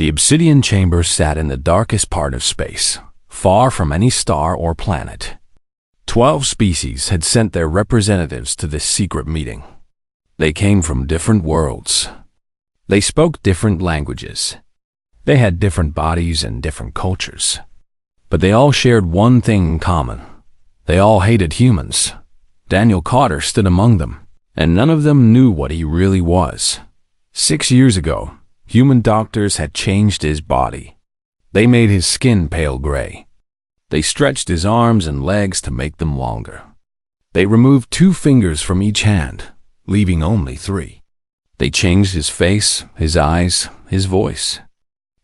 The obsidian chamber sat in the darkest part of space, far from any star or planet. 12 species had sent their representatives to this secret meeting. They came from different worlds. They spoke different languages. They had different bodies and different cultures. But they all shared one thing in common. They all hated humans. Daniel Carter stood among them, and none of them knew what he really was. 6 years ago, human doctors had changed his body. They made his skin pale gray. They stretched his arms and legs to make them longer. They removed 2 fingers from each hand, leaving only 3. They changed his face, his eyes, his voice.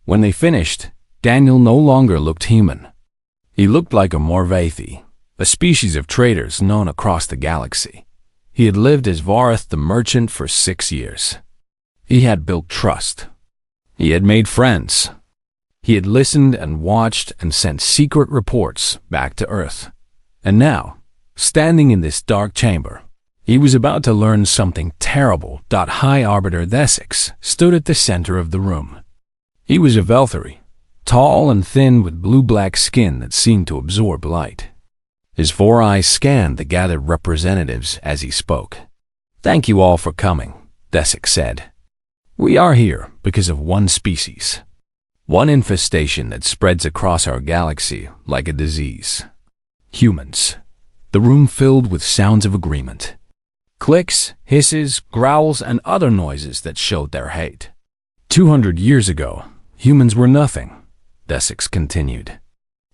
When they finished, Daniel no longer looked human. He looked like a Morvathi, a species of traders known across the galaxy. He had lived as Vareth the Merchant for 6 years. He had built trust. He had made friends. He had listened and watched and sent secret reports back to Earth. And now, standing in this dark chamber, he was about to learn something terrible. High Arbiter Thesix stood at the center of the room. He was a Velthari, tall and thin with blue-black skin that seemed to absorb light. His 4 eyes scanned the gathered representatives as he spoke. "Thank you all for coming," Thesix said. "We are here because of one species. One infestation that spreads across our galaxy like a disease. Humans." The room filled with sounds of agreement. Clicks, hisses, growls, and other noises that showed their hate. 200 years ago, humans were nothing, Thesix continued.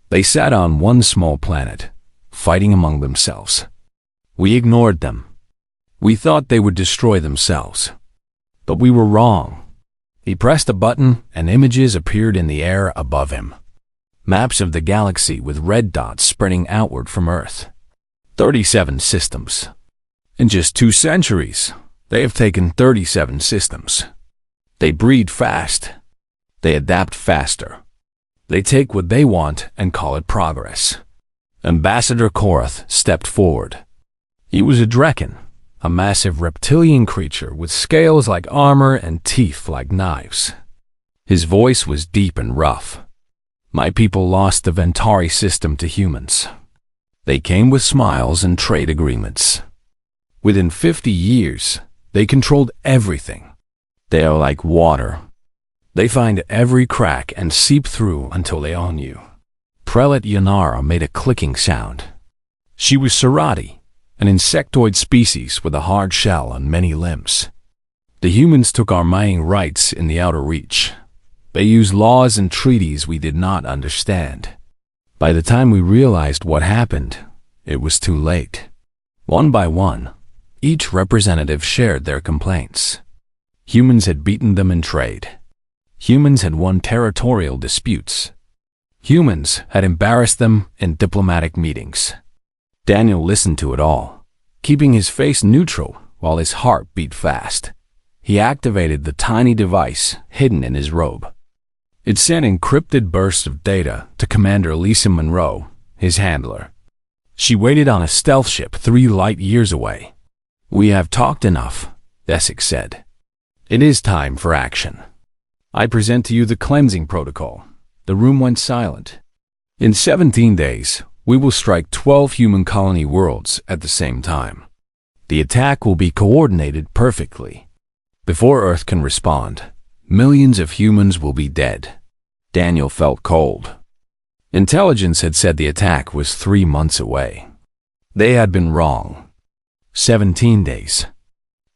They sat on one small planet, fighting among themselves. We ignored them. We thought they would destroy themselves. But we were wrong. He pressed a button and images appeared in the air above him. Maps of the galaxy with red dots spreading outward from Earth. 37 systems. In just 2 centuries, they have taken 37 systems. They breed fast. They adapt faster. They take what they want and call it progress. Ambassador Korath stepped forward. He was a Drekken, a massive reptilian creature with scales like armor and teeth like knives. His voice was deep and rough. "My people lost the Ventari system to humans. They came with smiles and trade agreements. Within 50 years, they controlled everything. They are like water. They find every crack and seep through until they own you." Prelate Yanara made a clicking sound. She was Serati, an insectoid species with a hard shell and many limbs. The humans took our mining rights in the outer reach. They used laws and treaties we did not understand. By the time we realized what happened, it was too late. One by one, each representative shared their complaints. Humans had beaten them in trade. Humans had won territorial disputes. Humans had embarrassed them in diplomatic meetings. Daniel listened to it all, keeping his face neutral while his heart beat fast. He activated the tiny device hidden in his robe. It sent encrypted bursts of data to Commander Lisa Monroe, his handler. She waited on a stealth ship 3 light years away. "We have talked enough," Thesix said. "It is time for action. I present to you the cleansing protocol." The room went silent. "In 17 days, we will strike 12 human colony worlds at the same time. The attack will be coordinated perfectly. Before Earth can respond, millions of humans will be dead." Daniel felt cold. Intelligence had said the attack was 3 months away. They had been wrong. 17 days.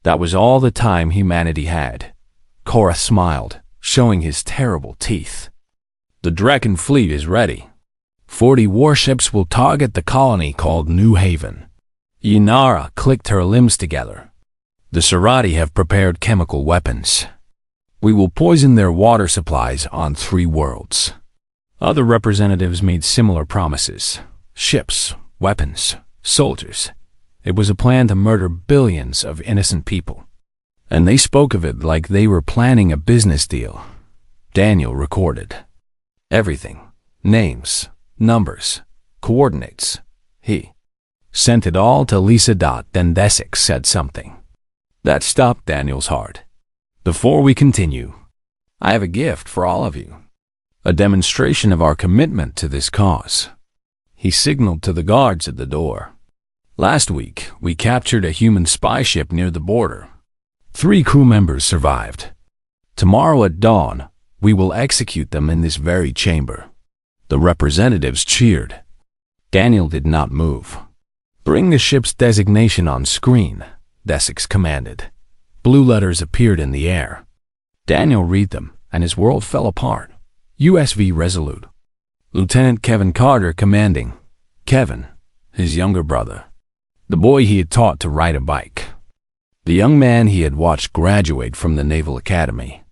That was all the time humanity had. Korath smiled, showing his terrible teeth. "The Drekken fleet is ready. 40 warships will target the colony called New Haven." Yanara clicked her limbs together. "The Serati have prepared chemical weapons. We will poison their water supplies on 3 worlds." Other representatives made similar promises. Ships, weapons, soldiers. It was a plan to murder billions of innocent people. And they spoke of it like they were planning a business deal. Daniel recorded everything. Names, numbers, coordinates. He sent it all to Lisa. Then Thesix said something that stopped Daniel's heart. "Before we continue, I have a gift for all of you, a demonstration of our commitment to this cause." He signaled to the guards at the door. "Last week, we captured a human spy ship near the border. 3 crew members survived. Tomorrow at dawn, we will execute them in this very chamber." The representatives cheered. Daniel did not move. "Bring the ship's designation on screen," Desix commanded. Blue letters appeared in the air. Daniel read them, and his world fell apart. USV Resolute. Lieutenant Kevin Carter commanding. Kevin, his younger brother. The boy he had taught to ride a bike. The young man he had watched graduate from the Naval Academy.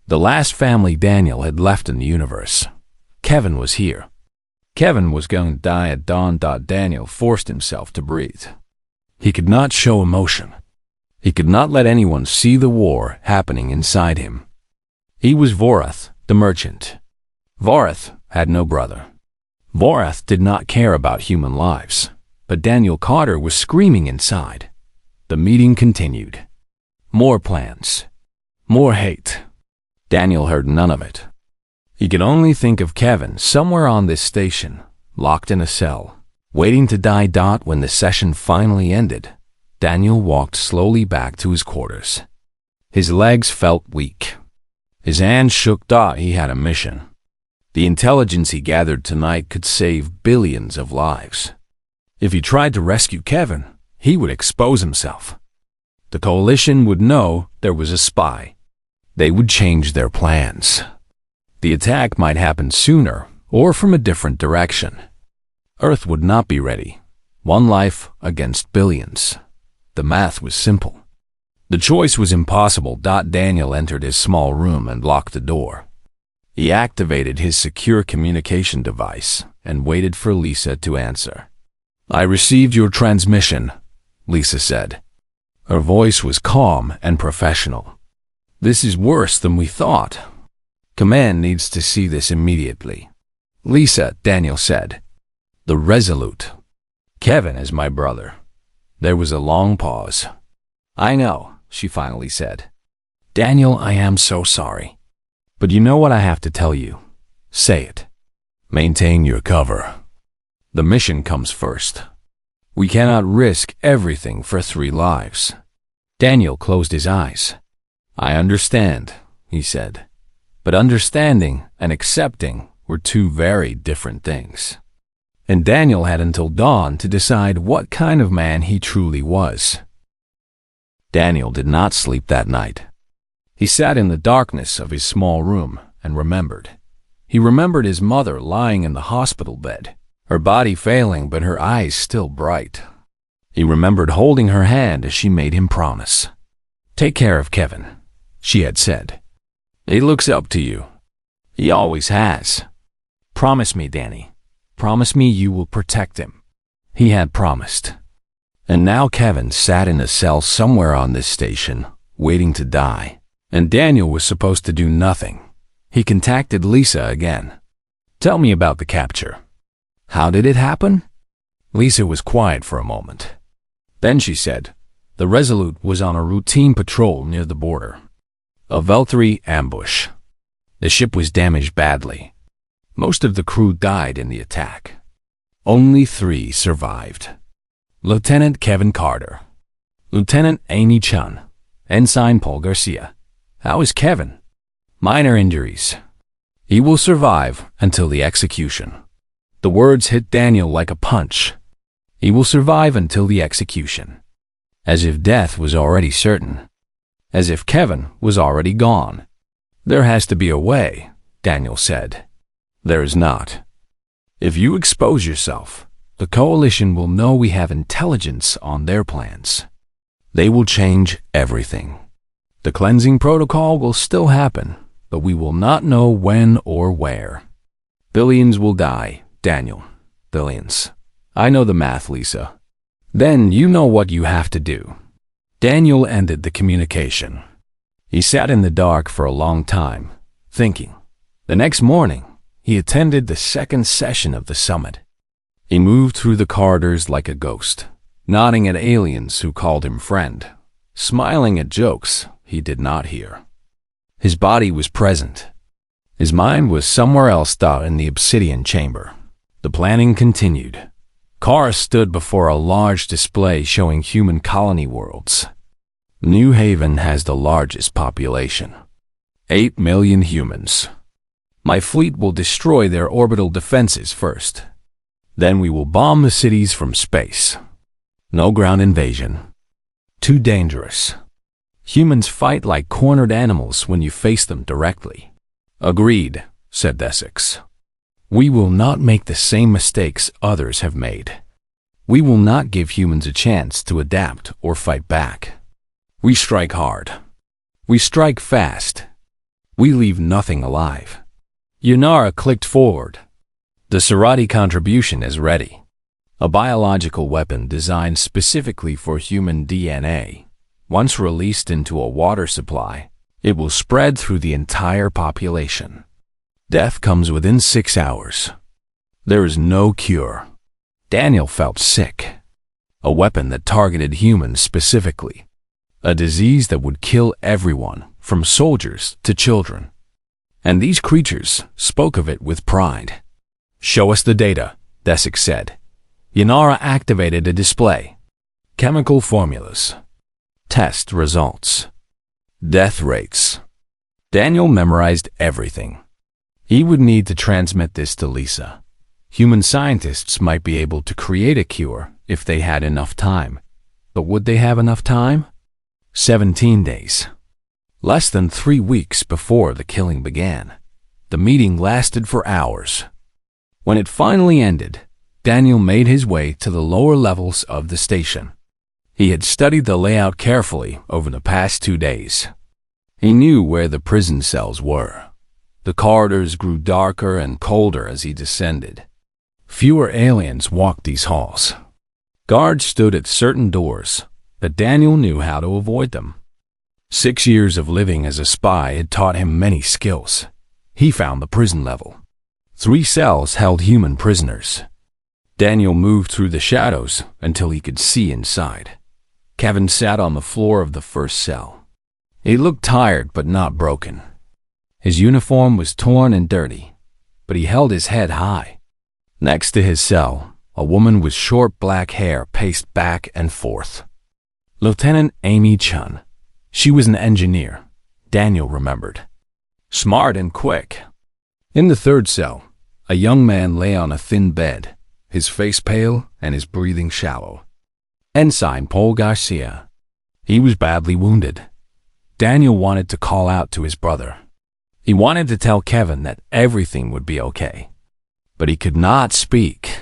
The last family Daniel had left in the universe. Kevin was here. Kevin was going to die at dawn. Daniel forced himself to breathe. He could not show emotion. He could not let anyone see the war happening inside him. He was Vorath, the merchant. Vorath had no brother. Vorath did not care about human lives, but Daniel Carter was screaming inside. The meeting continued. More plans. More hate. Daniel heard none of it. He could only think of Kevin somewhere on this station, locked in a cell, waiting to die. When the session finally ended, Daniel walked slowly back to his quarters. His legs felt weak. His hands shook. He had a mission. The intelligence he gathered tonight could save billions of lives. If he tried to rescue Kevin, he would expose himself. The coalition would know there was a spy. They would change their plans. The attack might happen sooner or from a different direction. Earth would not be ready. 1 life against billions. The math was simple. The choice was impossible. Daniel entered his small room and locked the door. He activated his secure communication device and waited for Lisa to answer. "I received your transmission," Lisa said. Her voice was calm and professional. "This is worse than we thought. Command needs to see this immediately." "Lisa," Daniel said. "The Resolute. Kevin is my brother." There was a long pause. "I know," she finally said. "Daniel, I am so sorry. But you know what I have to tell you. Say it. Maintain your cover. The mission comes first. We cannot risk everything for 3 lives." Daniel closed his eyes. "I understand," he said. But understanding and accepting were 2 very different things. And Daniel had until dawn to decide what kind of man he truly was. Daniel did not sleep that night. He sat in the darkness of his small room and remembered. He remembered his mother lying in the hospital bed, her body failing but her eyes still bright. He remembered holding her hand as she made him promise. "Take care of Kevin," she had said. "He looks up to you. He always has. Promise me, Danny. Promise me you will protect him." He had promised. And now Kevin sat in a cell somewhere on this station, waiting to die. And Daniel was supposed to do nothing. He contacted Lisa again. "Tell me about the capture. How did it happen?" Lisa was quiet for a moment. Then she said, "The Resolute was on a routine patrol near the border. A Veltri ambush. The ship was damaged badly. Most of the crew died in the attack. Only 3 survived. Lieutenant Kevin Carter, Lieutenant Amy Chun, Ensign Paul Garcia. How is Kevin?" "Minor injuries. He will survive until the execution." The words hit Daniel like a punch. He will survive until the execution. As if death was already certain. As if Kevin was already gone. "There has to be a way," Daniel said. "There is not. If you expose yourself, the coalition will know we have intelligence on their plans. They will change everything. The cleansing protocol will still happen, but we will not know when or where. Billions will die, Daniel. Billions. I know the math, Lisa. Then you know what you have to do." Daniel ended the communication. He sat in the dark for a long time, thinking. The next morning, he attended the 2nd session of the summit. He moved through the corridors like a ghost, nodding at aliens who called him friend, smiling at jokes he did not hear. His body was present. His mind was somewhere else, in the obsidian chamber. The planning continued. Kara stood before a large display showing human colony worlds. New Haven has the largest population. 8 million humans. My fleet will destroy their orbital defenses first. Then we will bomb the cities from space. No ground invasion. Too dangerous. Humans fight like cornered animals when you face them directly. Agreed, said Essex. We will not make the same mistakes others have made. We will not give humans a chance to adapt or fight back. We strike hard. We strike fast. We leave nothing alive. Yunara clicked forward. The Serati contribution is ready. A biological weapon designed specifically for human DNA. Once released into a water supply, it will spread through the entire population. Death comes within 6 hours. There is no cure. Daniel felt sick. A weapon that targeted humans specifically. A disease that would kill everyone, from soldiers to children. And these creatures spoke of it with pride. Show us the data, Essex said. Yunara activated a display. Chemical formulas. Test results. Death rates. Daniel memorized everything. He would need to transmit this to Lisa. Human scientists might be able to create a cure if they had enough time. But would they have enough time? 17 days. Less than 3 weeks before the killing began. The meeting lasted for hours. When it finally ended, Daniel made his way to the lower levels of the station. He had studied the layout carefully over the past 2 days. He knew where the prison cells were. The corridors grew darker and colder as he descended. Fewer aliens walked these halls. Guards stood at certain doors, but Daniel knew how to avoid them. 6 years of living as a spy had taught him many skills. He found the prison level. 3 cells held human prisoners. Daniel moved through the shadows until he could see inside. Kevin sat on the floor of the first cell. He looked tired but not broken. His uniform was torn and dirty, but he held his head high. Next to his cell, a woman with short black hair paced back and forth. Lieutenant Amy Chun. She was an engineer, Daniel remembered. Smart and quick. In the third cell, a young man lay on a thin bed, his face pale and his breathing shallow. Ensign Paul Garcia. He was badly wounded. Daniel wanted to call out to his brother. He wanted to tell Kevin that everything would be okay. But he could not speak.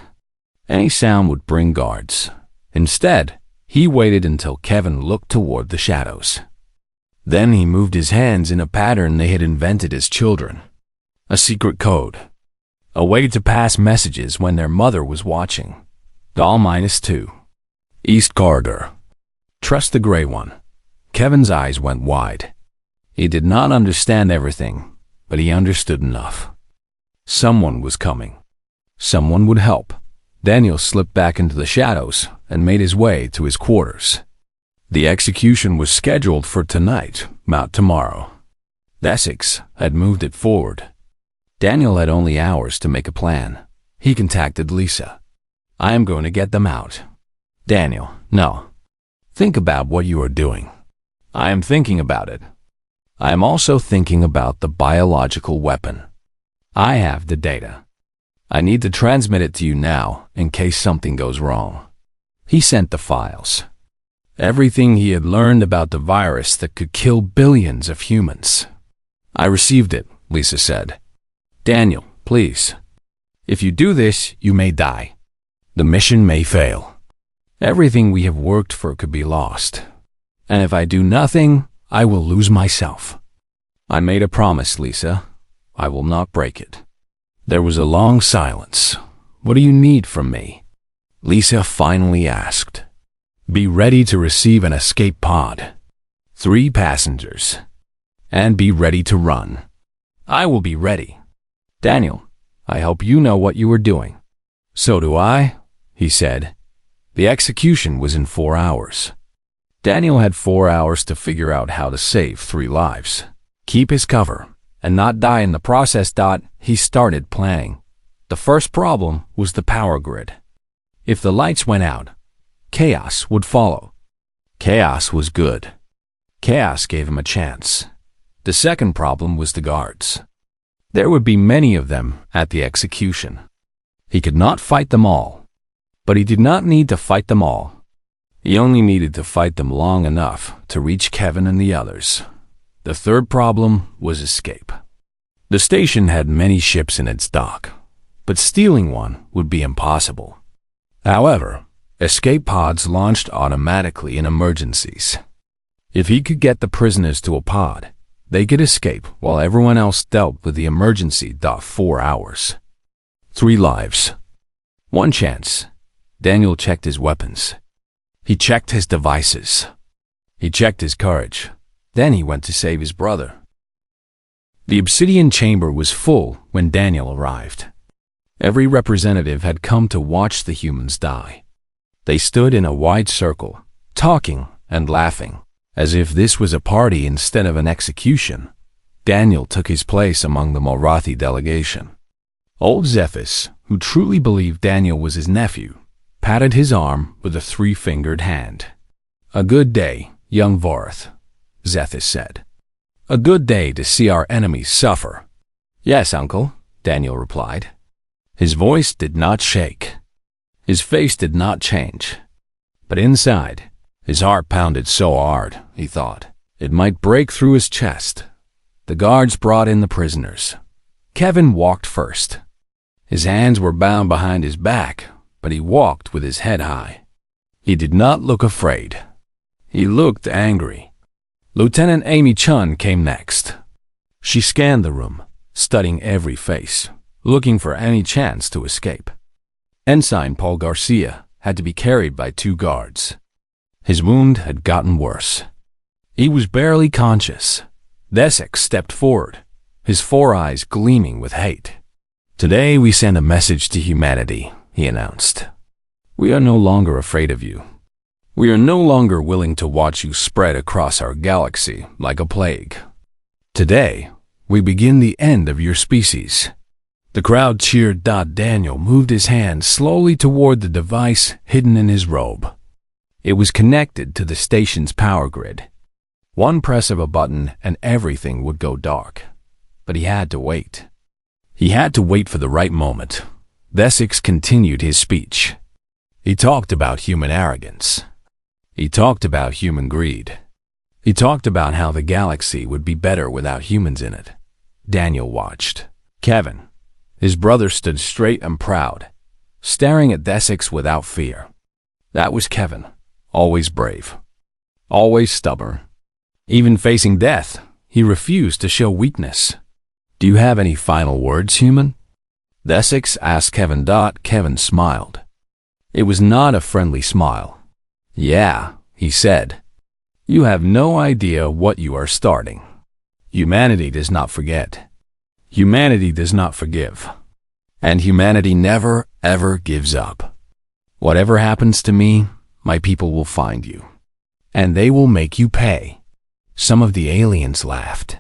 Any sound would bring guards. Instead, he waited until Kevin looked toward the shadows. Then he moved his hands in a pattern they had invented as children. A secret code. A way to pass messages when their mother was watching. Doll -2. East Corridor. Trust the gray one. Kevin's eyes went wide. He did not understand everything, but he understood enough. Someone was coming. Someone would help. Daniel slipped back into the shadows and made his way to his quarters. The execution was scheduled for tonight, not tomorrow. Essex had moved it forward. Daniel had only hours to make a plan. He contacted Lisa. I am going to get them out. Daniel, no. Think about what you are doing. I am thinking about it. I am also thinking about the biological weapon. I have the data. I need to transmit it to you now in case something goes wrong. He sent the files. Everything he had learned about the virus that could kill billions of humans. I received it, Lisa said. Daniel, please. If you do this, you may die. The mission may fail. Everything we have worked for could be lost. And if I do nothing, I will lose myself. I made a promise, Lisa. I will not break it. There was a long silence. What do you need from me? Lisa finally asked. Be ready to receive an escape pod. 3 passengers. And be ready to run. I will be ready. Daniel, I hope you know what you are doing. So do I, he said. The execution was in 4 hours. Daniel had 4 hours to figure out how to save 3 lives. keep his cover, and not die in the process. He started planning. The first problem was the power grid. If the lights went out, chaos would follow. Chaos was good. Chaos gave him a chance. The second problem was the guards. There would be many of them at the execution. He could not fight them all. But he did not need to fight them all. He only needed to fight them long enough to reach Kevin and the others. The third problem was escape. The station had many ships in its dock, but stealing one would be impossible. However, escape pods launched automatically in emergencies. If he could get the prisoners to a pod, they could escape while everyone else dealt with the emergency. 4 hours. 3 lives. 1 chance. Daniel checked his weapons. He checked his devices. He checked his courage. Then he went to save his brother. The obsidian chamber was full when Daniel arrived. Every representative had come to watch the humans die. They stood in a wide circle, talking and laughing, as if this was a party instead of an execution. Daniel took his place among the Morathi delegation. Old Zephys, who truly believed Daniel was his nephew, patted his arm with a 3-fingered hand. "A good day, young Vorath," Zephys said. "A good day to see our enemies suffer." "Yes, uncle," Daniel replied. His voice did not shake. His face did not change. But inside, his heart pounded so hard, he thought, it might break through his chest. The guards brought in the prisoners. Kevin walked first. His hands were bound behind his back, but he walked with his head high. He did not look afraid. He looked angry. Lieutenant Amy Chun came next. She scanned the room, studying every face, looking for any chance to escape. Ensign Paul Garcia had to be carried by 2 guards. His wound had gotten worse. He was barely conscious. Desek stepped forward, his 4 eyes gleaming with hate. "Today we send a message to humanity," he announced. "We are no longer afraid of you. We are no longer willing to watch you spread across our galaxy like a plague. Today, we begin the end of your species." The crowd cheered. Daniel moved his hand slowly toward the device hidden in his robe. It was connected to the station's power grid. One press of a button and everything would go dark. But he had to wait. He had to wait for the right moment. Desek continued his speech. He talked about human arrogance. He talked about human greed. He talked about how the galaxy would be better without humans in it. Daniel watched. Kevin, his brother, stood straight and proud, staring at Desek without fear. That was Kevin, always brave, always stubborn. Even facing death, he refused to show weakness. "Do you have any final words, human?" Desek asked Kevin. Kevin smiled. It was not a friendly smile. "Yeah," he said. "You have no idea what you are starting. Humanity does not forget. Humanity does not forgive. And humanity never, ever gives up. Whatever happens to me, my people will find you. And they will make you pay." Some of the aliens laughed.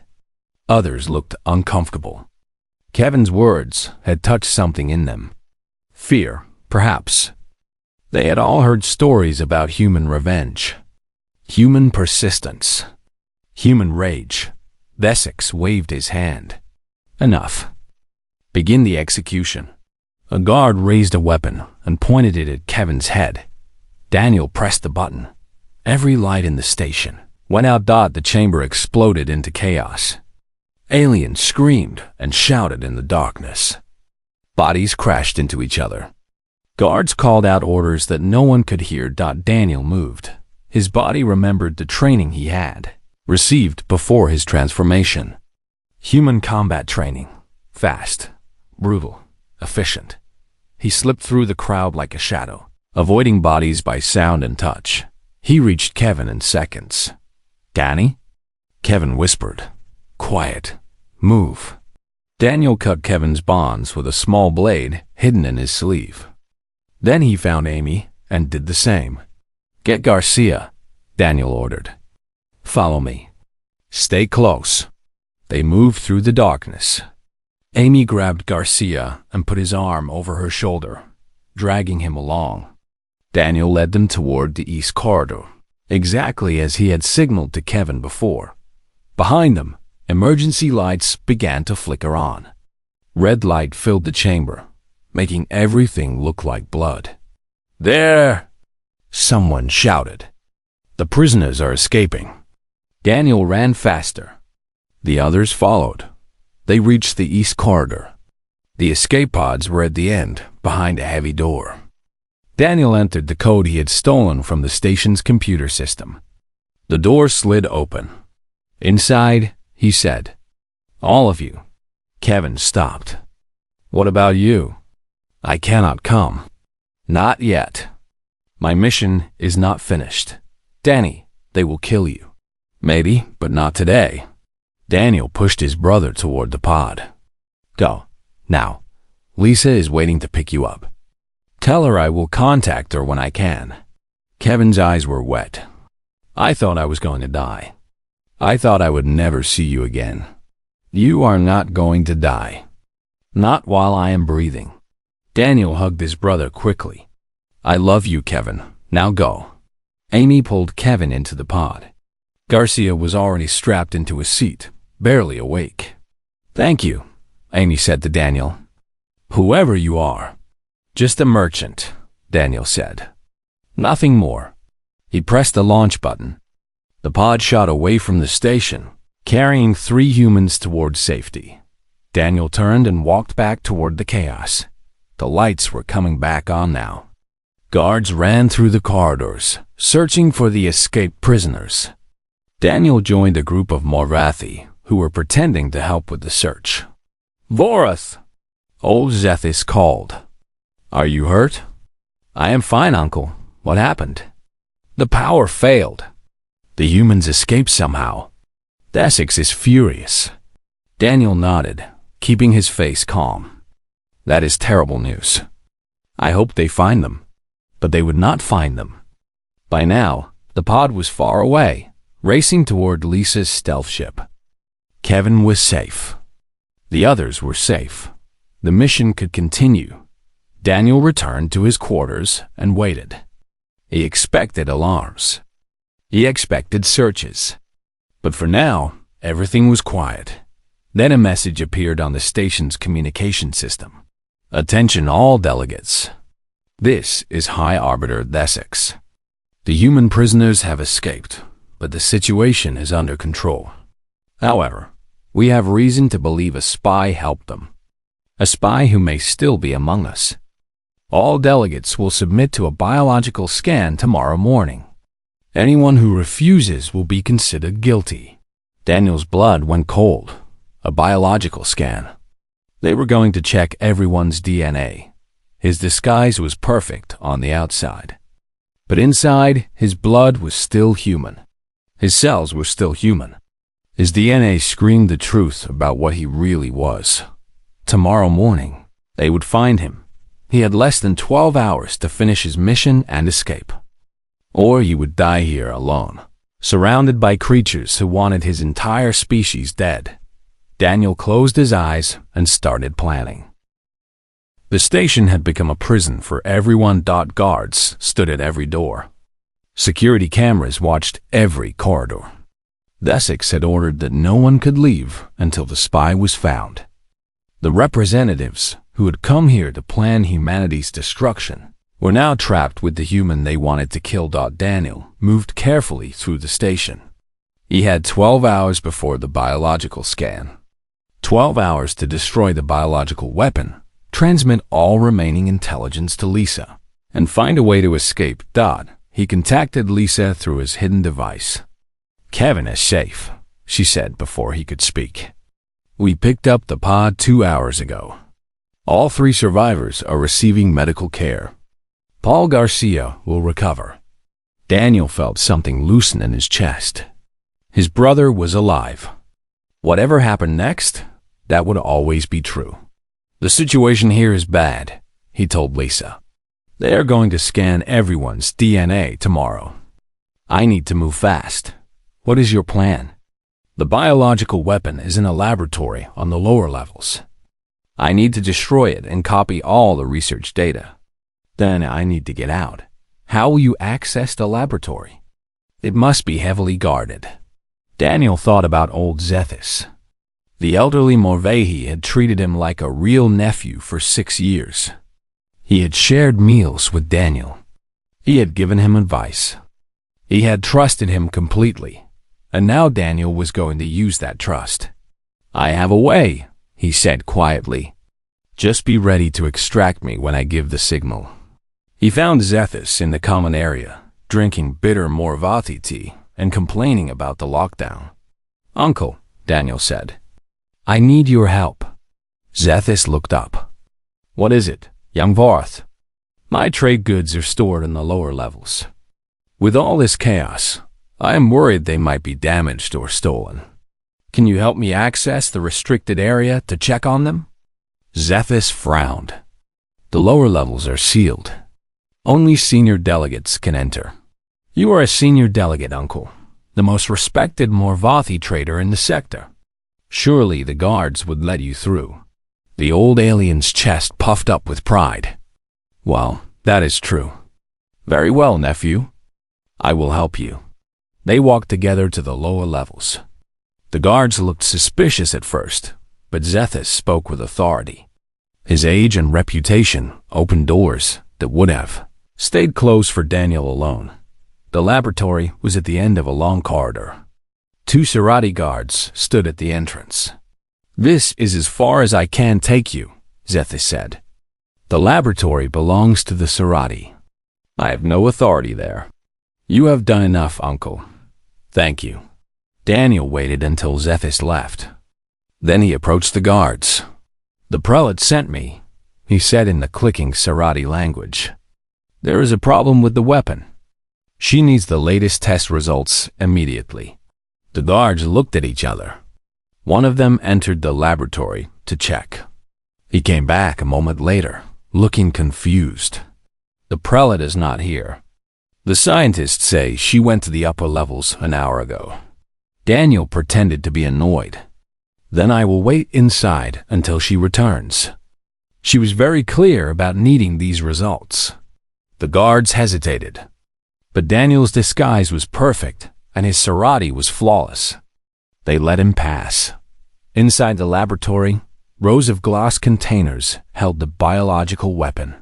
Others looked uncomfortable. Kevin's words had touched something in them. Fear, perhaps. They had all heard stories about human revenge, human persistence, human rage. Desek waved his hand. "Enough. Begin the execution." A guard raised a weapon and pointed it at Kevin's head. Daniel pressed the button. Every light in the station went out. The chamber exploded into chaos. Aliens screamed and shouted in the darkness. Bodies crashed into each other. Guards called out orders that no one could hear. Daniel moved. His body remembered the training he had received before his transformation. Human combat training. Fast, brutal, efficient. He slipped through the crowd like a shadow, avoiding bodies by sound and touch. He reached Kevin in seconds. "Danny?" Kevin whispered. "Quiet. Move." Daniel cut Kevin's bonds with a small blade hidden in his sleeve. Then he found Amy and did the same. "Get Garcia," Daniel ordered. "Follow me. Stay close." They moved through the darkness. Amy grabbed Garcia and put his arm over her shoulder, dragging him along. Daniel led them toward the east corridor, exactly as he had signaled to Kevin before. Behind them, emergency lights began to flicker on. Red light filled the chamber, making everything look like blood. "There!" someone shouted. "The prisoners are escaping." Daniel ran faster. The others followed. They reached the east corridor. The escape pods were at the end, behind a heavy door. Daniel entered the code he had stolen from the station's computer system. The door slid open. "Inside," he said. "All of you." Kevin stopped. "What about you?" "I cannot come." "Not yet. My mission is not finished. Danny, they will kill you." "Maybe, but not today." Daniel pushed his brother toward the pod. "Go. Now. Lisa is waiting to pick you up. Tell her I will contact her when I can." Kevin's eyes were wet. "I thought I was going to die. I thought I would never see you again." "You are not going to die. Not while I am breathing." Daniel hugged his brother quickly. "I love you, Kevin. Now go." Amy pulled Kevin into the pod. Garcia was already strapped into a seat, barely awake. "Thank you," Amy said to Daniel. "Whoever you are." "Just a merchant," Daniel said. "Nothing more." He pressed the launch button. The pod shot away from the station, carrying 3 humans toward safety. Daniel turned and walked back toward the chaos. The lights were coming back on now. Guards ran through the corridors, searching for the escaped prisoners. Daniel joined a group of Morathi who were pretending to help with the search. "Vorath!" Old Zethis called. "Are you hurt?" "I am fine, Uncle. What happened?" "The power failed. The humans escaped somehow." Desix is furious. Daniel nodded, keeping his face calm. "That is terrible news. I hope they find them." But they would not find them. By now, the pod was far away, racing toward Lisa's stealth ship. Kevin was safe. The others were safe. The mission could continue. Daniel returned to his quarters and waited. He expected alarms. He expected searches. But for now, everything was quiet. Then a message appeared on the station's communication system. "Attention all delegates. This is High Arbiter Desix. The human prisoners have escaped, but the situation is under control. However, we have reason to believe a spy helped them. A spy who may still be among us. All delegates will submit to a biological scan tomorrow morning. Anyone who refuses will be considered guilty." Daniel's blood went cold. A biological scan. They were going to check everyone's DNA. His disguise was perfect on the outside. But inside, his blood was still human. His cells were still human. His DNA screamed the truth about what he really was. Tomorrow morning, they would find him. He had less than 12 hours to finish his mission and escape. Or he would die here alone, surrounded by creatures who wanted his entire species dead. Daniel closed his eyes and started planning. The station had become a prison for everyone. Guards stood at every door. Security cameras watched every corridor. Desix had ordered that no one could leave until the spy was found. The representatives who had come here to plan humanity's destruction were now trapped with the human they wanted to kill. Daniel moved carefully through the station. He had 12 hours before the biological scan. 12 hours to destroy the biological weapon, transmit all remaining intelligence to Lisa, and find a way to escape. He contacted Lisa through his hidden device. "Kevin is safe," she said before he could speak. "We picked up the pod 2 hours ago. All 3 survivors are receiving medical care. Paul Garcia will recover." Daniel felt something loosen in his chest. His brother was alive. Whatever happened next, that would always be true. "The situation here is bad," he told Lisa. "They are going to scan everyone's DNA tomorrow. I need to move fast. What is your plan?" The biological weapon is in a laboratory on the lower levels. I need to destroy it and copy all the research data. Then I need to get out. How will you access the laboratory? It must be heavily guarded. Daniel thought about old Zethus. The elderly Morvehi had treated him like a real nephew for 6 years. He had shared meals with Daniel. He had given him advice. He had trusted him completely, and now Daniel was going to use that trust. I have a way, he said quietly. Just be ready to extract me when I give the signal. He found Zethus in the common area, drinking bitter Morvathi tea and complaining about the lockdown. Uncle, Daniel said, I need your help. Zethus looked up. What is it, young Varth? My trade goods are stored in the lower levels. With all this chaos, I am worried they might be damaged or stolen. Can you help me access the restricted area to check on them? Zethus frowned. The lower levels are sealed. Only senior delegates can enter. You are a senior delegate, Uncle, the most respected Morvathi trader in the sector. Surely the guards would let you through. The old alien's chest puffed up with pride. Well, that is true. Very well, nephew. I will help you. They walked together to the lower levels. The guards looked suspicious at first, but Zethus spoke with authority. His age and reputation opened doors that would have stayed closed for Daniel alone. The laboratory was at the end of a long corridor. 2 Sarati guards stood at the entrance. This is as far as I can take you, Zethus said. The laboratory belongs to the Sarati. I have no authority there. You have done enough, Uncle. Thank you. Daniel waited until Zethus left. Then he approached the guards. The prelate sent me, he said in the clicking Sarati language. There is a problem with the weapon. She needs the latest test results immediately. The guards looked at each other. One of them entered the laboratory to check. He came back a moment later, looking confused. The prelate is not here. The scientists say she went to the upper levels an hour ago. Daniel pretended to be annoyed. Then I will wait inside until she returns. She was very clear about needing these results. The guards hesitated. But Daniel's disguise was perfect, and his Sarati was flawless. They let him pass. Inside the laboratory, rows of glass containers held the biological weapon.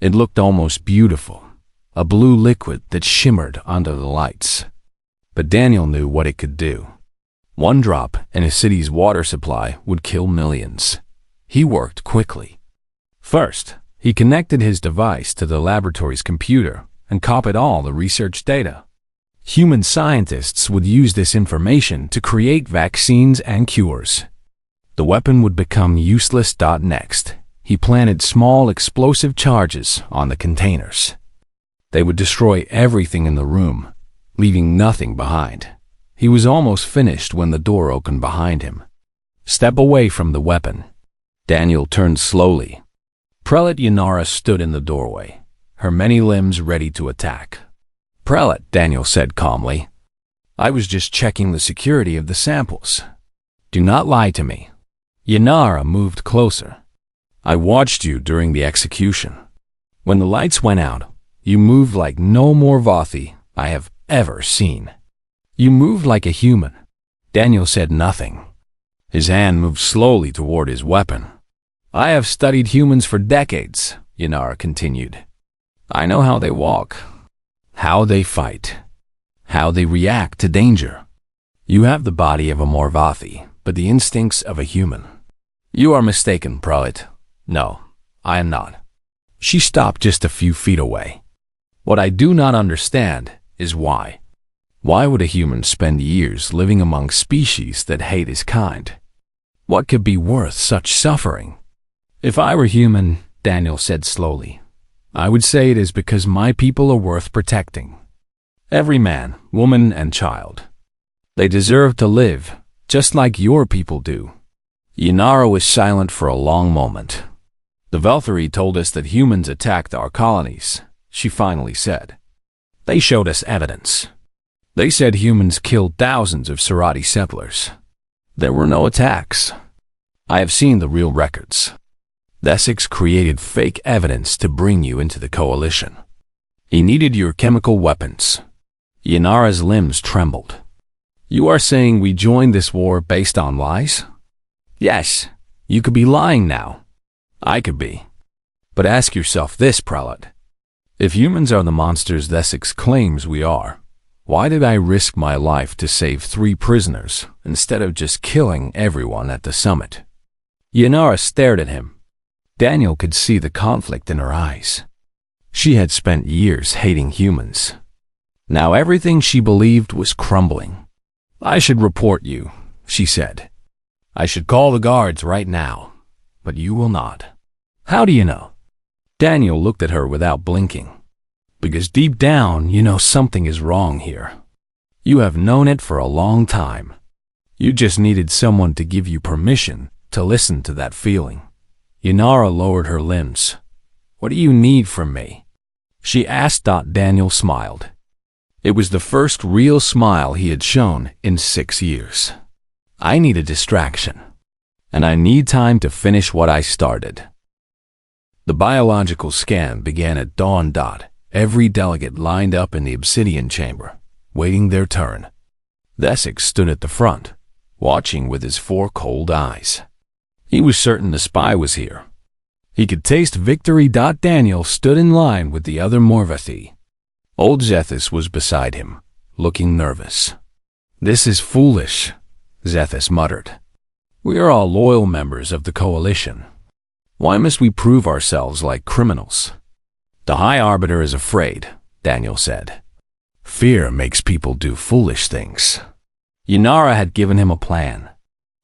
It looked almost beautiful, a blue liquid that shimmered under the lights. But Daniel knew what it could do. One drop in a city's water supply would kill millions. He worked quickly. First, he connected his device to the laboratory's computer and copied all the research data. Human scientists would use this information to create vaccines and cures. The weapon would become useless. Next, he planted small explosive charges on the containers. They would destroy everything in the room, leaving nothing behind. He was almost finished when the door opened behind him. Step away from the weapon. Daniel turned slowly. Prelate Yanara stood in the doorway, her many limbs ready to attack. Prelate, Daniel said calmly. I was just checking the security of the samples. Do not lie to me. Yanara moved closer. I watched you during the execution. When the lights went out, you moved like no more Vathi I have ever seen. You moved like a human. Daniel said nothing. His hand moved slowly toward his weapon. I have studied humans for decades, Yanara continued. I know how they walk, how they fight, how they react to danger. You have the body of a Morvathi, but the instincts of a human. You are mistaken, Prelate. No, I am not. She stopped just a few feet away. What I do not understand is why. Why would a human spend years living among species that hate his kind? What could be worth such suffering? If I were human, Daniel said slowly, I would say it is because my people are worth protecting. Every man, woman, and child. They deserve to live, just like your people do. Yanara was silent for a long moment. The Velthari told us that humans attacked our colonies, she finally said. They showed us evidence. They said humans killed thousands of Serati settlers. There were no attacks. I have seen the real records. Essex created fake evidence to bring you into the coalition. He needed your chemical weapons. Yanara's limbs trembled. You are saying we joined this war based on lies? Yes, you could be lying now. I could be. But ask yourself this, Prelate. If humans are the monsters Essex claims we are, why did I risk my life to save 3 prisoners instead of just killing everyone at the summit? Yanara stared at him. Daniel could see the conflict in her eyes. She had spent years hating humans. Now everything she believed was crumbling. I should report you, she said. I should call the guards right now, but you will not. How do you know? Daniel looked at her without blinking. Because deep down, you know something is wrong here. You have known it for a long time. You just needed someone to give you permission to listen to that feeling. Yanara lowered her limbs. What do you need from me? She asked. Daniel smiled. It was the first real smile he had shown in 6 years. I need a distraction, and I need time to finish what I started. The biological scan began at dawn. Every delegate lined up in the obsidian chamber, waiting their turn. Essex stood at the front, watching with his 4 cold eyes. He was certain the spy was here. He could taste victory. Daniel stood in line with the other Morvathi. Old Zethus was beside him, looking nervous. This is foolish, Zethus muttered. We are all loyal members of the coalition. Why must we prove ourselves like criminals? The High Arbiter is afraid, Daniel said. Fear makes people do foolish things. Yanara had given him a plan.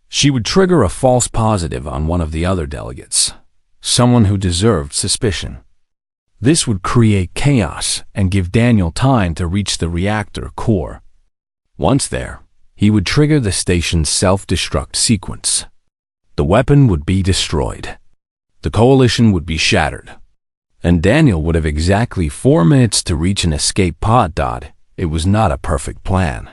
She would trigger a false positive on one of the other delegates, someone who deserved suspicion. This would create chaos and give Daniel time to reach the reactor core. Once there, he would trigger the station's self-destruct sequence. The weapon would be destroyed. The coalition would be shattered. And Daniel would have exactly 4 minutes to reach an escape pod. It was not a perfect plan.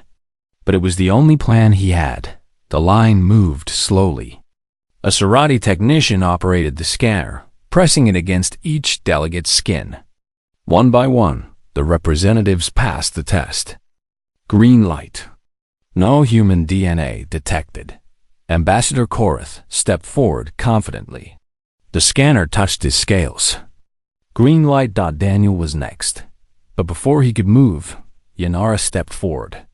But it was the only plan he had. The line moved slowly. A Serati technician operated the scanner, pressing it against each delegate's skin. One by one, the representatives passed the test. Green light. No human DNA detected. Ambassador Korath stepped forward confidently. The scanner touched his scales. Green light. Daniel was next. But before he could move, Yanara stepped forward.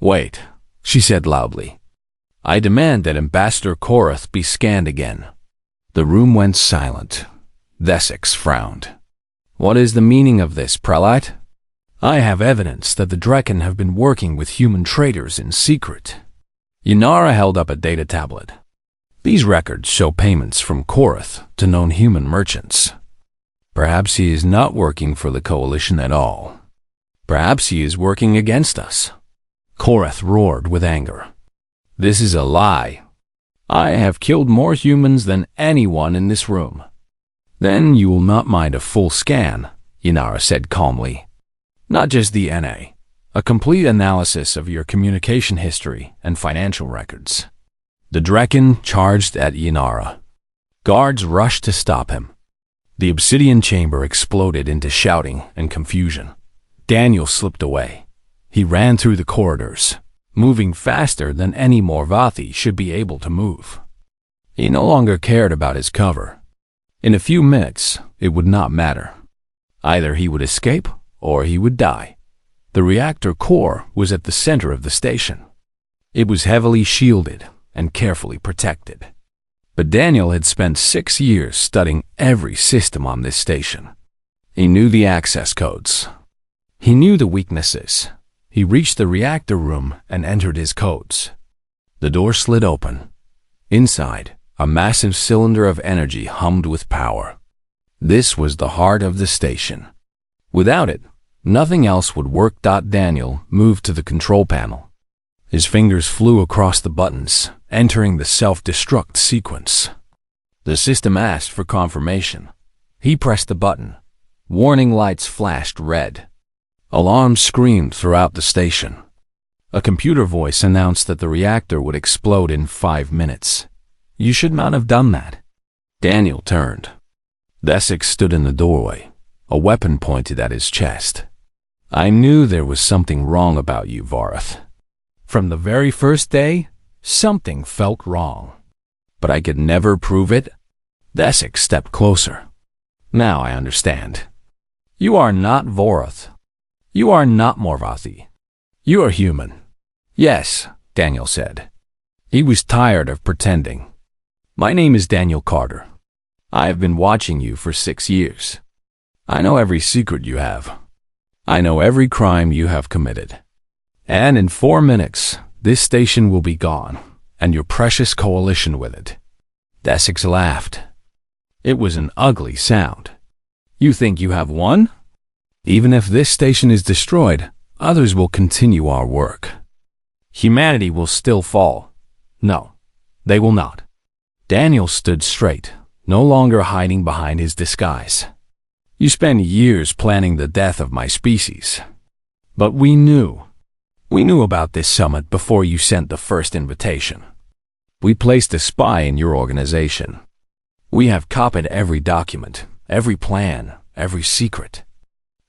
Wait, she said loudly. I demand that Ambassador Korath be scanned again. The room went silent. Essex frowned. What is the meaning of this, Prelate? I have evidence that the Drekken have been working with human traders in secret. Yanara held up a data tablet. These records show payments from Korath to known human merchants. Perhaps he is not working for the coalition at all. Perhaps he is working against us. Korath roared with anger. This is a lie. I have killed more humans than anyone in this room. Then you will not mind a full scan, Yanara said calmly. Not just the NA. A complete analysis of your communication history and financial records. The Drekken charged at Yanara. Guards rushed to stop him. The obsidian chamber exploded into shouting and confusion. Daniel slipped away. He ran through the corridors, moving faster than any Morvathi should be able to move. He no longer cared about his cover. In a few minutes, it would not matter. Either he would escape or he would die. The reactor core was at the center of the station. It was heavily shielded and carefully protected. But Daniel had spent 6 years studying every system on this station. He knew the access codes. He knew the weaknesses. He reached the reactor room and entered his codes. The door slid open. Inside, a massive cylinder of energy hummed with power. This was the heart of the station. Without it, nothing else would work. Daniel moved to the control panel. His fingers flew across the buttons, entering the self-destruct sequence. The system asked for confirmation. He pressed the button. Warning lights flashed red. Alarms screamed throughout the station. A computer voice announced that the reactor would explode in 5 minutes. You should not have done that. Daniel turned. Desix stood in the doorway, a weapon pointed at his chest. I knew there was something wrong about you, Varath. From the very first day, something felt wrong. But I could never prove it. Desix stepped closer. Now I understand. You are not Vorath. You are not Morvathi. You are human. Yes, Daniel said. He was tired of pretending. My name is Daniel Carter. I have been watching you for 6 years. I know every secret you have. I know every crime you have committed. And in 4 minutes, this station will be gone, and your precious coalition with it. Desix laughed. It was an ugly sound. You think you have won? Even if this station is destroyed, others will continue our work. Humanity will still fall. No, they will not. Daniel stood straight, no longer hiding behind his disguise. You spent years planning the death of my species. But we knew. We knew about this summit before you sent the first invitation. We placed a spy in your organization. We have copied every document, every plan, every secret.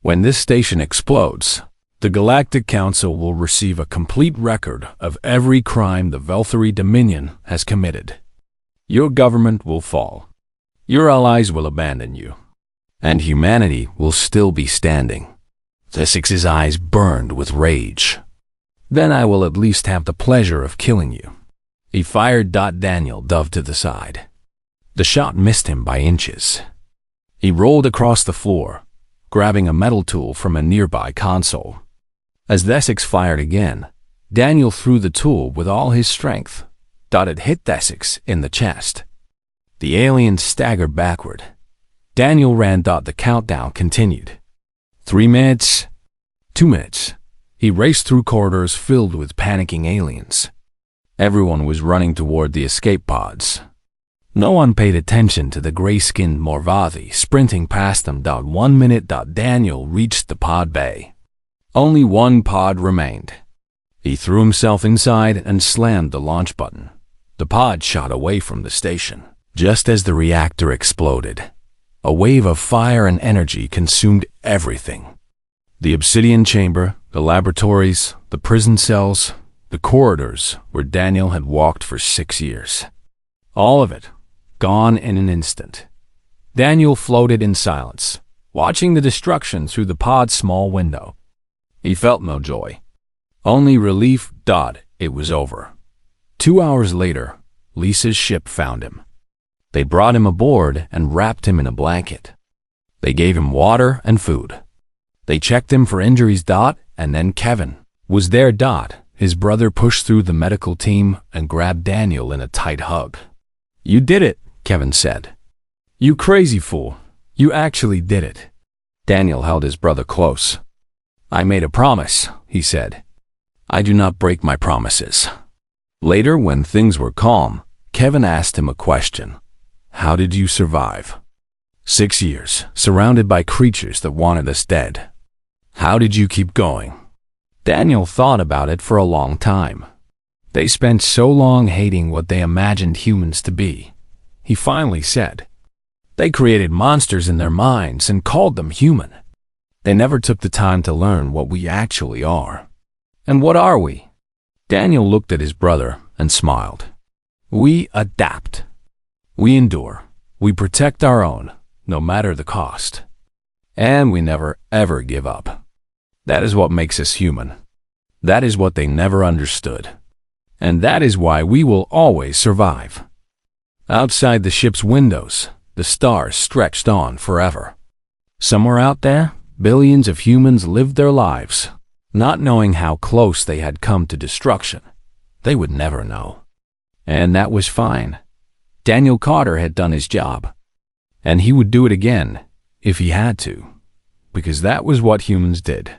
When this station explodes, the Galactic Council will receive a complete record of every crime the Velthari Dominion has committed. Your government will fall. Your allies will abandon you. And humanity will still be standing. Desix's eyes burned with rage. Then I will at least have the pleasure of killing you. He fired. Daniel dove to the side. The shot missed him by inches. He rolled across the floor, grabbing a metal tool from a nearby console. As Desix fired again, Daniel threw the tool with all his strength. It hit Desix in the chest. The alien staggered backward. Daniel ran. The countdown continued. 3 minutes. 2 minutes. He raced through corridors filled with panicking aliens. Everyone was running toward the escape pods. No one paid attention to the gray-skinned Morvathi sprinting past them. 1 minute. Daniel reached the pod bay. Only one pod remained. He threw himself inside and slammed the launch button. The pod shot away from the station. Just as the reactor exploded, a wave of fire and energy consumed everything. The obsidian chamber, the laboratories, the prison cells, the corridors where Daniel had walked for 6 years. All of it, gone in an instant. Daniel floated in silence, watching the destruction through the pod's small window. He felt no joy, only relief. It was over. 2 hours later, Lisa's ship found him. They brought him aboard and wrapped him in a blanket. They gave him water and food. They checked him for injuries. And then Kevin was there. His brother pushed through the medical team and grabbed Daniel in a tight hug. You did it, Kevin said. You crazy fool. You actually did it. Daniel held his brother close. I made a promise, he said. I do not break my promises. Later, when things were calm, Kevin asked him a question. How did you survive? 6 years, surrounded by creatures that wanted us dead. How did you keep going? Daniel thought about it for a long time. They spent so long hating what they imagined humans to be. He finally said, they created monsters in their minds and called them human. They never took the time to learn what we actually are. And what are we? Daniel looked at his brother and smiled. We adapt. We endure. We protect our own, no matter the cost. And we never, ever give up. That is what makes us human. That is what they never understood. And that is why we will always survive. Outside the ship's windows, the stars stretched on forever. Somewhere out there, billions of humans lived their lives, not knowing how close they had come to destruction. They would never know. And that was fine. Daniel Carter had done his job. And he would do it again, if he had to, because that was what humans did.